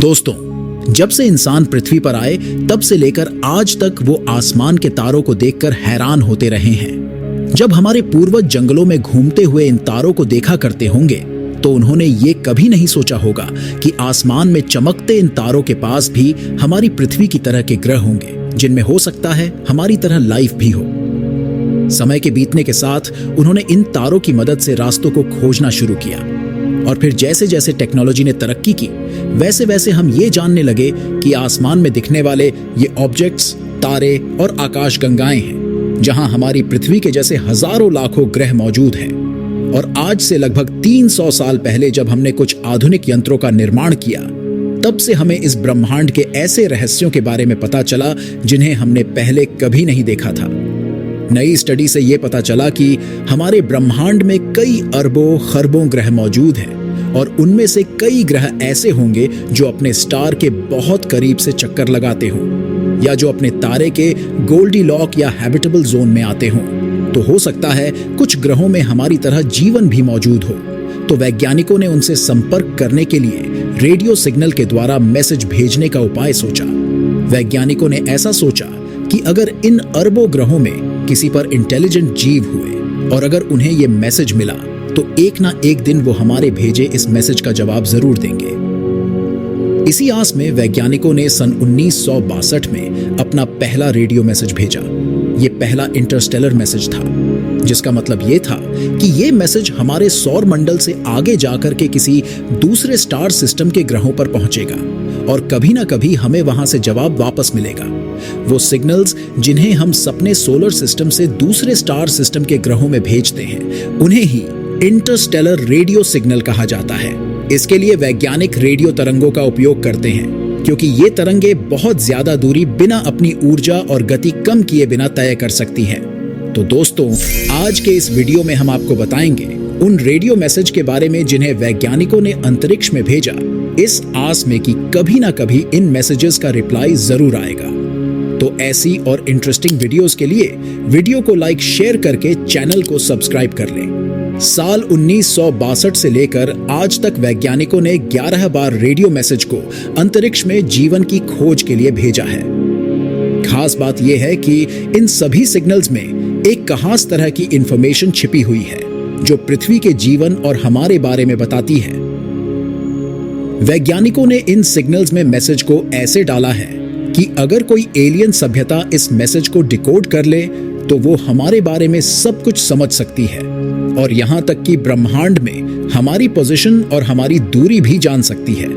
दोस्तों, जब से इंसान पृथ्वी पर आए तब से लेकर आज तक वो आसमान के तारों को देखकर हैरान होते रहे हैं। जब हमारे पूर्वज जंगलों में घूमते हुए इन तारों को देखा करते होंगे तो उन्होंने ये कभी नहीं सोचा होगा कि आसमान में चमकते इन तारों के पास भी हमारी पृथ्वी की तरह के ग्रह होंगे जिनमें हो सकता है हमारी तरह लाइफ भी हो। समय के बीतने के साथ उन्होंने इन तारों की मदद से रास्तों को खोजना शुरू किया और फिर जैसे जैसे टेक्नोलॉजी ने तरक्की की वैसे वैसे हम ये जानने लगे कि आसमान में दिखने वाले ये ऑब्जेक्ट्स, तारे और आकाशगंगाएं हैं जहां हमारी पृथ्वी के जैसे हजारों लाखों ग्रह मौजूद हैं। और आज से लगभग 300 साल पहले जब हमने कुछ आधुनिक यंत्रों का निर्माण किया तब से हमें इस ब्रह्मांड के ऐसे रहस्यों के बारे में पता चला जिन्हें हमने पहले कभी नहीं देखा था। नई स्टडी से यह पता चला कि हमारे ब्रह्मांड में कई अरबों खरबों ग्रह मौजूद हैं और उनमें से कई ग्रह ऐसे होंगे जो अपने स्टार के बहुत करीब से चक्कर लगाते हों या जो अपने तारे के गोल्डीलॉक या हैबिटेबल जोन में आते हों। तो हो सकता है कुछ ग्रहों में हमारी तरह जीवन भी मौजूद हो। तो वैज्ञानिकों ने उनसे संपर्क करने के लिए रेडियो सिग्नल के द्वारा मैसेज भेजने का उपाय सोचा। वैज्ञानिकों ने ऐसा सोचा कि अगर इन अरबों ग्रहों में किसी पर इंटेलिजेंट जीव हुए और अगर उन्हें यह मैसेज मिला तो एक ना एक दिन वो हमारे भेजे इस मैसेज का जवाब जरूर देंगे। इसी आस में वैज्ञानिकों ने सन 1962 में अपना पहला रेडियो मैसेज भेजा। ये पहला इंटरस्टेलर मैसेज था, जिसका मतलब ये था कि ये मैसेज हमारे सौर मंडल से आगे जाकर के किसी दूसरे स्टार सिस्टम के ग्रहों पर पहुंचेगा और कभी ना कभी हमें वहां से जवाब वापस मिलेगा। वो सिग्नल्स जिन्हें हम सपने सोलर सिस्टम से दूसरे स्टार सिस्टम के ग्रहों में भेजते हैं उन्हें ही इंटरस्टेलर रेडियो सिग्नल कहा जाता है। इसके लिए वैज्ञानिक रेडियो तरंगों का उपयोग करते हैं क्योंकि ये तरंगे बहुत ज्यादा दूरी बिना अपनी ऊर्जा और गति कम किए बिना तय कर सकती हैं। तो दोस्तों, आज के इस वीडियो में हम आपको बताएंगे उन रेडियो मैसेज के बारे में जिन्हें वैज्ञानिकों ने अंतरिक्ष में भेजा, इस आस में कि कभी ना कभी इन मैसेजेस का रिप्लाई जरूर आएगा। तो ऐसी और इंटरेस्टिंग वीडियोस के लिए वीडियो को लाइक शेयर करके चैनल को सब्सक्राइब कर लें। साल 1962 से लेकर आज तक वैज्ञानिकों ने 11 बार रेडियो मैसेज को अंतरिक्ष में जीवन की खोज के लिए भेजा है। खास बात यह है कि इन सभी सिग्नल्स में एक खास तरह की इंफॉर्मेशन छिपी हुई है जो पृथ्वी के जीवन और हमारे बारे में बताती है। वैज्ञानिकों ने इन सिग्नल्स में मैसेज को ऐसे डाला है कि अगर कोई एलियन सभ्यता इस मैसेज को डिकोड कर ले तो वो हमारे बारे में सब कुछ समझ सकती है और यहां तक कि ब्रह्मांड में हमारी पोजीशन और हमारी दूरी भी जान सकती है।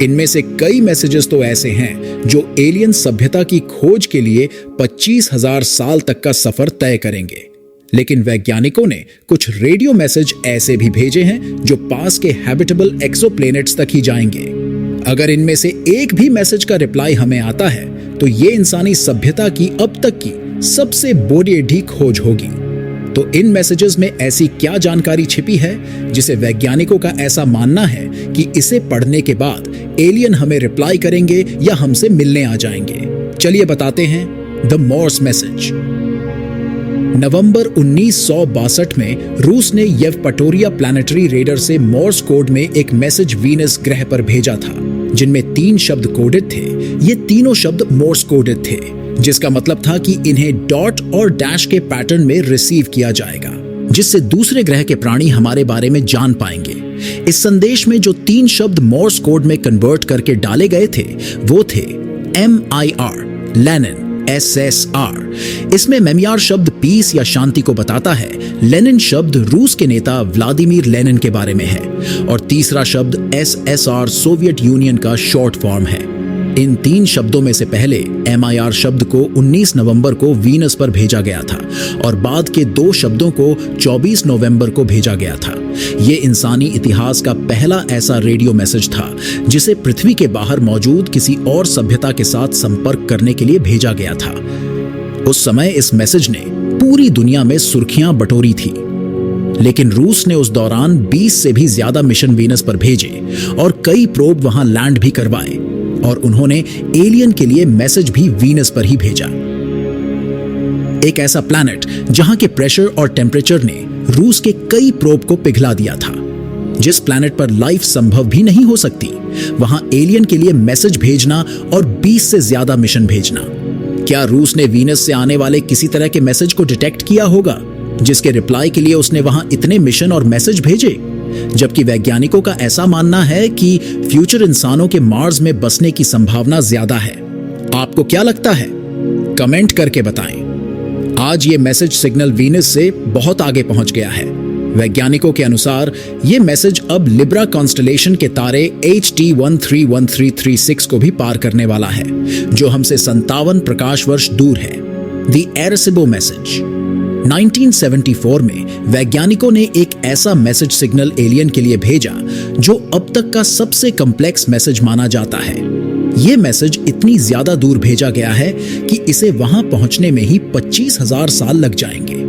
इनमें से कई मैसेजेस तो ऐसे हैं जो एलियन सभ्यता की खोज के लिए 25,000 साल तक का सफर तय करेंगे। लेकिन वैज्ञानिकों ने कुछ रेडियो मैसेज ऐसे भी भेजे हैं जो पास के हैबिटेबल एक्सोप्लैनेट्स तक ही जाएंगे। अगर इनमें से एक भी मैसेज का रिप्लाई हमें आता है तो ये इंसानी सभ्यता की अब तक की सबसे बड़ी खोज होगी। तो इन मैसेजेस में ऐसी क्या जानकारी छिपी है जिसे वैज्ञानिकों का ऐसा मानना है कि इसे पढ़ने के बाद एलियन हमें रिप्लाई करेंगे या हमसे मिलने आ जाएंगे। चलिए बताते हैं द मोर्स मैसेज। नवंबर 1962 में रूस ने येवपटोरिया प्लैनेटरी रेडर से मोर्स कोड में एक मैसेज वीनस ग्रह पर भेजा था जिनमें 3 शब्द कोडेड थे। ये तीनों शब्द मोर्स कोडेड थे, जिसका मतलब था कि इन्हें डॉट और डैश के पैटर्न में रिसीव किया जाएगा जिससे दूसरे ग्रह के प्राणी हमारे बारे में जान पाएंगे। इस संदेश में जो 3 शब्द मोर्स कोड में कन्वर्ट करके डाले गए थे वो थे MIR लेनिन, SSR। इसमें मेमियार शब्द पीस या शांति को बताता है, लेनिन शब्द रूस के नेता व्लादिमीर लेनिन के बारे में है और तीसरा शब्द SSR सोवियत यूनियन का शॉर्ट फॉर्म है। इन 3 शब्दों में से पहले MIR शब्द को 19 नवंबर को वीनस पर भेजा गया था और बाद के 2 शब्दों को 24 नवंबर को भेजा गया था। ये इंसानी इतिहास का पहला ऐसा रेडियो मैसेज था जिसे पृथ्वी के बाहर मौजूद किसी और सभ्यता के साथ संपर्क करने के लिए भेजा गया था। उस समय इस मैसेज ने पूरी दुनिया में सुर्खियां बटोरी थी, लेकिन रूस ने उस दौरान 20 से भी ज्यादा मिशन वीनस पर भेजे और कई प्रोब वहां लैंड भी करवाए और उन्होंने एलियन के लिए मैसेज भी वीनस पर ही भेजा। एक ऐसा प्लैनेट जहां के प्रेशर और टेम्परेचर ने रूस के कई प्रोब को पिघला दिया था। जिस प्लैनेट पर लाइफ संभव भी नहीं हो सकती, वहां एलियन के लिए मैसेज भेजना और 20 से ज्यादा मिशन भेजना। क्या रूस ने वीनस से आने वाले किसी तरह के मैसेज को डिटेक्ट किया होगा, जिसके रिप्लाई के लिए उसने वहां इतने मिशन और मैसेज भेजे? जबकि वैज्ञानिकों का ऐसा मानना है कि फ्यूचर इंसानों के मार्स में बसने की संभावना ज्यादा है। आपको क्या लगता है? कमेंट करके बताएं। आज ये मैसेज सिग्नल वीनस से बहुत आगे पहुंच गया है। वैज्ञानिकों के अनुसार ये मैसेज अब लिब्रा कॉन्स्टलेशन के तारे HT 131336 को भी पार करने वाला है, जो हमसे 57 प्रकाश वर्ष दूर है। The एरेसिबो message. 1974 में वैज्ञानिकों ने एक ऐसा मैसेज सिग्नल एलियन के लिए भेजा जो अब तक का सबसे कॉम्प्लेक्स मैसेज माना जाता है। यह मैसेज इतनी ज्यादा दूर भेजा गया है कि इसे वहां पहुंचने में ही 25,000 साल लग जाएंगे।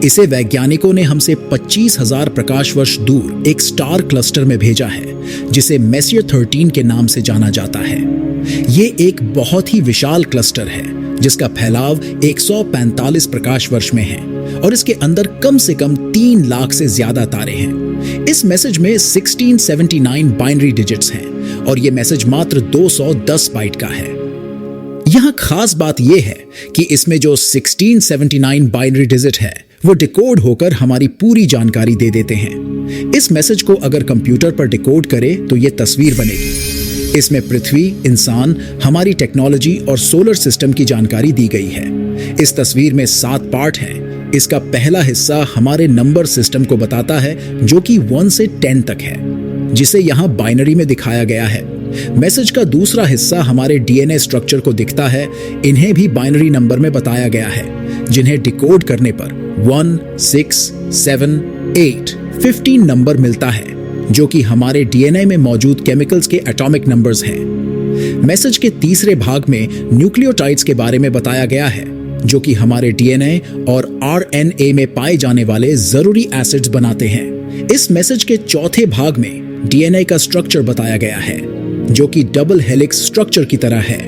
इसे वैज्ञानिकों ने हमसे 25,000 प्रकाश वर्ष दूर एक स्टार क्लस्टर में भेजा है, जिसे मेसियर 13 के नाम से जाना जाता है। यह एक बहुत ही विशाल क्लस्टर है जिसका फैलाव 145 प्रकाश वर्ष में है और इसके अंदर कम से कम 3 लाख से ज्यादा तारे हैं। इस मैसेज में 1679 बाइनरी डिजिट्स हैं और यह मैसेज मात्र 210 बाइट का है। यहां खास बात यह है कि इसमें जो 1679 बाइनरी डिजिट है वो डिकोड होकर हमारी पूरी जानकारी दे देते हैं। इस मैसेज को अगर कंप्यूटर पर डिकोड करे तो यह तस्वीर बनेगी। इसमें पृथ्वी, इंसान, हमारी टेक्नोलॉजी और सोलर सिस्टम की जानकारी दी गई है। इस तस्वीर में 7 पार्ट हैं। इसका पहला हिस्सा हमारे नंबर सिस्टम को बताता है, जो कि 1 से 10 तक है, जिसे यहाँ बाइनरी में दिखाया गया है। मैसेज का दूसरा हिस्सा हमारे DNA स्ट्रक्चर को दिखता है। इन्हें भी बाइनरी नंबर में बताया गया है, जिन्हें डिकोड करने पर 1, 6, 7, 8, 15 नंबर मिलता है, जो कि हमारे DNA में मौजूद केमिकल्स के एटॉमिक नंबर्स हैं। मैसेज के तीसरे भाग में न्यूक्लियोटाइड्स के बारे में बताया गया है, जो कि हमारे DNA और RNA में पाए जाने वाले जरूरी एसिड्स बनाते हैं। इस मैसेज के चौथे भाग में DNA का स्ट्रक्चर बताया गया है, जो कि डबल हेलिक्स स्ट्रक्चर की तरह है।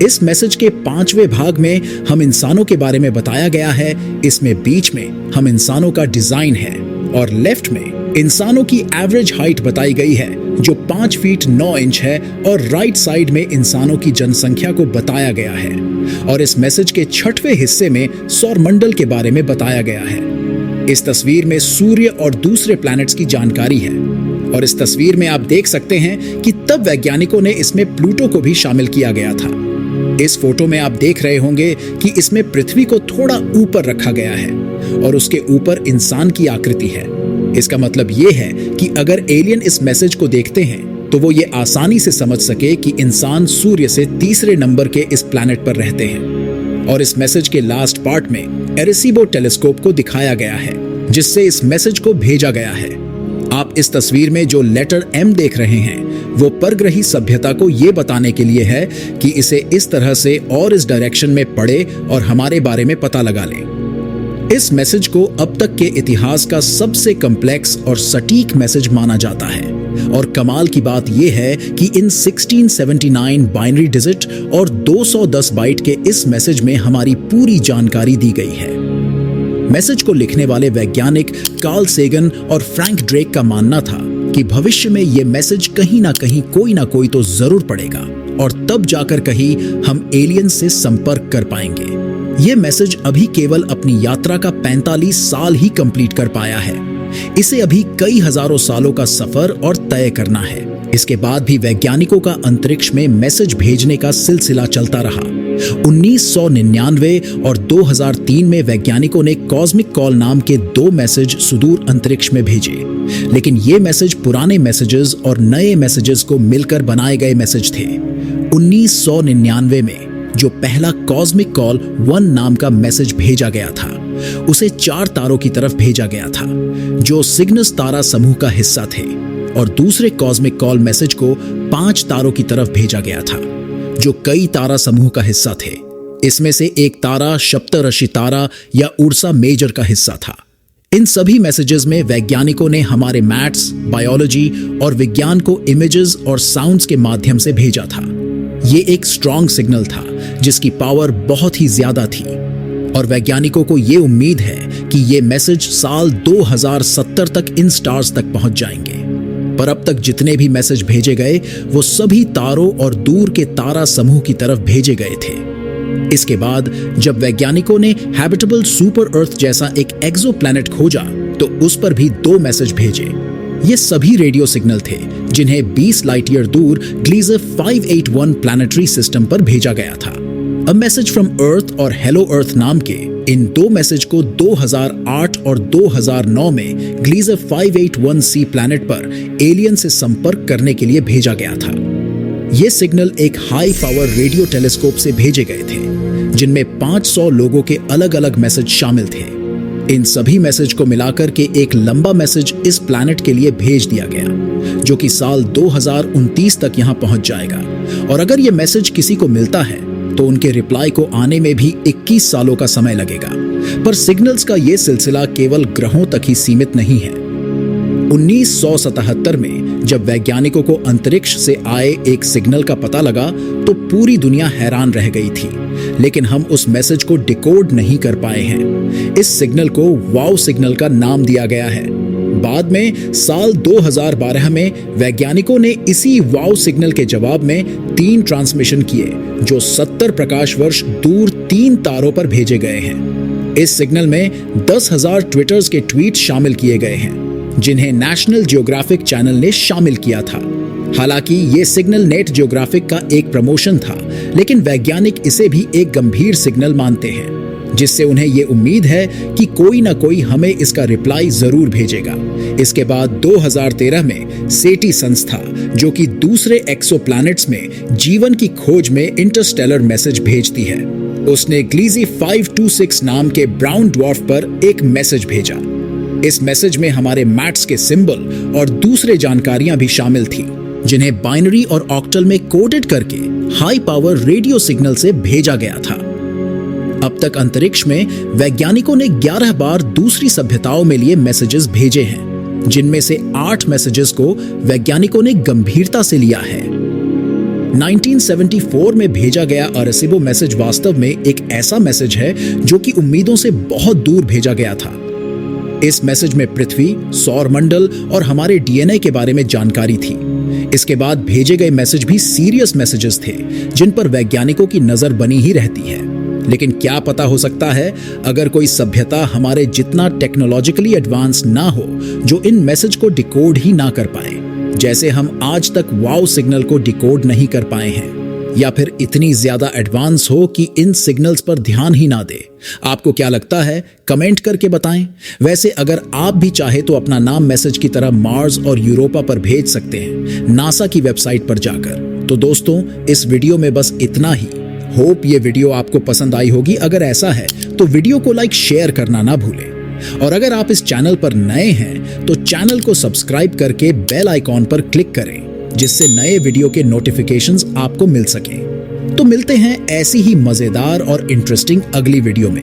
इस मैसेज के 5वें भाग में हम इंसानों के बारे में बताया गया है। इसमें बीच में हम इंसानों का डिजाइन है और लेफ्ट में इंसानों की एवरेज हाइट बताई गई है, जो 5 फीट 9 इंच है, और राइट साइड में इंसानों की जनसंख्या को बताया गया है। और इस मैसेज के 6वें हिस्से में सौरमंडल के बारे में बताया गया है। इस तस्वीर में सूर्य और दूसरे प्लैनेट्स की जानकारी है और इस तस्वीर में आप देख सकते हैं कि तब वैज्ञानिकों ने इसमें प्लूटो को भी शामिल किया गया था। इस फोटो में आप देख रहे होंगे कि इसमें पृथ्वी को थोड़ा ऊपर रखा गया है और उसके ऊपर इंसान की आकृति है। इसका मतलब यह है कि अगर एलियन इस मैसेज को देखते हैं तो वो ये आसानी से समझ सके कि इंसान सूर्य से तीसरे नंबर के इस प्लैनेट पर रहते हैं। और इस मैसेज के लास्ट पार्ट में एरेसिबो टेलीस्कोप को दिखाया गया है, जिससे इस मैसेज को भेजा गया है। आप इस तस्वीर में जो लेटर M देख रहे हैं वो परग्रही सभ्यता को ये बताने के लिए है कि इसे इस तरह से और इस डायरेक्शन में पढ़े और हमारे बारे में पता लगा लें। इस मैसेज को अब तक के इतिहास का सबसे कॉम्प्लेक्स और सटीक मैसेज माना जाता है। और कमाल की बात यह है कि इन 1679 बाइनरी डिजिट और 210 बाइट के इस मैसेज में हमारी पूरी जानकारी दी गई है। मैसेज को लिखने वाले वैज्ञानिक कार्ल सेगन और फ्रैंक ड्रेक का मानना था कि भविष्य में यह मैसेज कहीं ना कहीं कोई ना कोई तो जरूर पड़ेगा और तब जाकर कहीं हम एलियन से संपर्क कर पाएंगे। यह मैसेज अभी केवल अपनी यात्रा का 45 साल ही कंप्लीट कर पाया है। इसे अभी कई हजारों सालों का सफर और तय करना है। इसके बाद भी वैज्ञानिकों का अंतरिक्ष में मैसेज भेजने का सिलसिला चलता रहा। 1999 और 2003 में वैज्ञानिकों ने कॉस्मिक कॉल नाम के 2 मैसेज सुदूर अंतरिक्ष में भेजे, लेकिन ये मैसेज पुराने मैसेजेस और नए मैसेजेस को मिलकर बनाए गए मैसेज थे। 1999 में जो पहला कॉस्मिक कॉल 1 नाम का मैसेज भेजा गया था, उसे 4 तारों की तरफ भेजा गया था जो सिग्नस तारा समूह का हिस्सा थे, और दूसरे कॉस्मिक कॉल मैसेज को 5 तारों की तरफ भेजा गया था जो कई तारा समूह का हिस्सा थे। इसमें से एक तारा सप्तऋषि तारा या उर्सा मेजर का हिस्सा था। इन सभी मैसेजेस में वैज्ञानिकों ने हमारे मैथ्स, बायोलॉजी और विज्ञान को इमेजेस और साउंड्स के माध्यम से भेजा था। ये एक स्ट्रॉन्ग सिग्नल था जिसकी पावर बहुत ही ज्यादा थी और वैज्ञानिकों को ये उम्मीद है कि ये मैसेज साल 2070 तक इन स्टार्स तक पहुंच जाएंगे। पर अब तक जितने भी मैसेज भेजे गए वो सभी तारों और दूर के तारा समूह की तरफ भेजे गए थे। इसके बाद जब वैज्ञानिकों ने हैबिटेबल सुपर अर्थ जैसा एक एक्सोप्लैनेट खोजा तो उस पर भी 2 मैसेज भेजे। ये सभी रेडियो सिग्नल थे जिन्हें 20 लाइट ईयर दूर ग्लीजर 581 प्लैनेटरी सिस्टम पर भेजा गया था। अ मैसेज फ्रॉम अर्थ और हेलो अर्थ नाम के इन 2 मैसेज को 2008 और 2009 में ग्लीजर 581c प्लैनेट पर एलियन से संपर्क करने के लिए भेजा गया था। ये सिग्नल एक हाई पावर रेडियो टेलीस्कोप से भेजे गए थे जिनमें 500 लोगों के अलग अलग मैसेज शामिल थे। इन सभी मैसेज को मिलाकर के एक लंबा मैसेज इस प्लैनेट के लिए भेज दिया गया जो कि साल 2029 तक यहां पहुंच जाएगा। और अगर ये मैसेज किसी को मिलता है तो उनके रिप्लाई को आने में भी 21 सालों का समय लगेगा। पर सिग्नल्स का ये सिलसिला केवल ग्रहों तक ही सीमित नहीं है। 1977 में जब वैज्ञानिकों को अंतरिक्ष से आए एक सिग्नल का पता लगा तो पूरी दुनिया हैरान रह गई थी, लेकिन हम उस मैसेज को डिकोड नहीं कर पाए हैं। इस सिग्नल को वाव सिग्नल का नाम दिया गया है। बाद में साल 2012 में वैज्ञानिकों ने इसी वाव सिग्नल के जवाब में 3 ट्रांसमिशन किए जो 70 प्रकाश वर्ष दूर 3 तारों पर भेजे गए हैं। इस सिग्नल में 10,000 ट्विटर्स के ट्वीट शामिल किए गए हैं जिन्हें नेशनल जियोग्राफिक चैनल ने शामिल किया था। हालांकि ये सिग्नल नेट जियोग्राफिक का एक प्रमोशन था, लेकिन वैज्ञानिक इसे भी एक गंभीर सिग्नल मानते हैं जिससे उन्हें ये उम्मीद है कि कोई ना कोई हमें इसका रिप्लाई जरूर भेजेगा। इसके बाद 2013 में सेटी संस्था जो कि दूसरे एक्सोप्लैनेट्स में जीवन की खोज में इंटरस्टेलर मैसेज भेजती है, उसने ग्लीजी 526 नाम के ब्राउन ड्वार्फ पर एक मैसेज भेजा। इस मैसेज में हमारे मैट्स के सिंबल और दूसरे जानकारियां भी शामिल थी जिन्हें बाइनरी और ऑक्टल में कोडेड करके हाई पावर रेडियो सिग्नल से भेजा गया था। अब तक अंतरिक्ष में वैज्ञानिकों ने 11 बार दूसरी सभ्यताओं में लिए मैसेजेस भेजे हैं, जिनमें से 8 मैसेजेस को वैज्ञानिकों ने गंभीरता से लिया है। 1974 में भेजा गया अरेसिबो मैसेज वास्तव में एक ऐसा मैसेज है जो कि उम्मीदों से बहुत दूर भेजा गया था। इस मैसेज में पृथ्वी, सौर मंडल और हमारे डीएनए के बारे में जानकारी थी। इसके बाद भेजे गए मैसेज भी सीरियस मैसेजेस थे जिन पर वैज्ञानिकों की नजर बनी ही रहती है। लेकिन क्या पता हो सकता है अगर कोई सभ्यता हमारे जितना टेक्नोलॉजिकली एडवांस ना हो जो इन मैसेज को डिकोड ही ना कर पाए, जैसे हम आज तक वाव सिग्नल को डिकोड नहीं कर पाए हैं, या फिर इतनी ज्यादा एडवांस हो कि इन सिग्नल्स पर ध्यान ही ना दे। आपको क्या लगता है? कमेंट करके बताएं। वैसे अगर आप भी चाहे तो अपना नाम मैसेज की तरह मार्स और यूरोपा पर भेज सकते हैं नासा की वेबसाइट पर जाकर। तो दोस्तों, इस वीडियो में बस इतना ही। होप ये वीडियो आपको पसंद आई होगी। अगर ऐसा है तो वीडियो को लाइक शेयर करना ना भूलें। और अगर आप इस चैनल पर नए हैं तो चैनल को सब्सक्राइब करके बेल आइकॉन पर क्लिक करें जिससे नए वीडियो के नोटिफिकेशंस आपको मिल सके। तो मिलते हैं ऐसी ही मजेदार और इंटरेस्टिंग अगली वीडियो में।